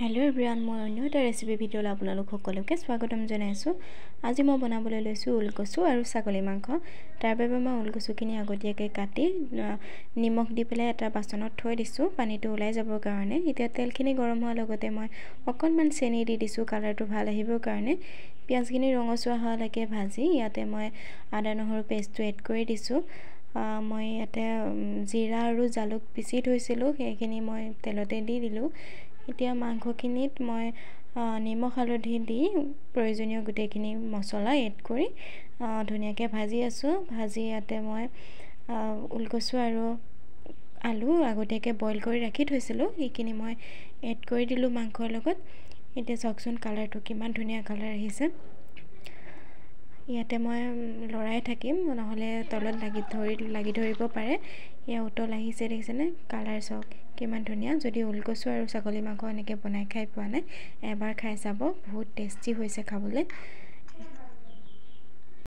Hello everyone मैं अन्य এটা ৰেচিপি ভিডিঅ'লৈ আপোনালোক সকলোকে স্বাগতম জনাইছো। আজি মই বনাবলৈ লৈছো ওলকচু আৰু ছাগলী মাংস। তাৰ বাবে মই ওলকচুখিনি আগতীয়াকৈ কাটি নিমখ দি পেলাই এটা বাচনত থৈ দিছো পানীটো ওলাই যাবৰ কাৰণে। এতিয়া তেলখিনি গৰম হোৱাৰ লগতে মই অকণমান চেনি দি দিছো কালাৰটো ভাল আহিবৰ কাৰণে। পিয়াজখিনি ৰঙচুৱা হোৱালৈকে ভাজি ইয়াতে মই আদা নহৰু পেষ্টটো এড কৰি দিছো। মই ইয়াতে জিৰা আৰু জালুক পিচি থৈছিলো সেইখিনি মই তেলতে দি দিলো। এতিয়া মাংসখিনিত মই নিমখ হালধি দি প্ৰয়োজনীয় গুটেইখিনি মছলা এড কৰি ধুনীয়াকৈ ভাজি আছো। ভাজি ইয়াতে মই ওলকচু আৰু আলু আগতীয়াকৈ বইল কৰি ৰাখি থৈছিলো এইখিনি মই এড কৰি দিলো মাংসৰ লগত। এতিয়া চাওকচোন কালাৰটো কিমান ধুনীয়া কালাৰ আহিছে। ইয়াতে মই লৰাই থাকিম নহলে তলত লাগি ধৰিব পাৰে। ইয়া উতল আহিছে দেখিছেনে কালাৰ চাওক কিমান ধুনীয়া। যদি ওলকচু আৰু ছাগলী মাংস এনেকৈ বনাই খাই পোৱা নাই এবাৰ খাই চাব, বহুত টেষ্টি হৈছে খাবলৈ।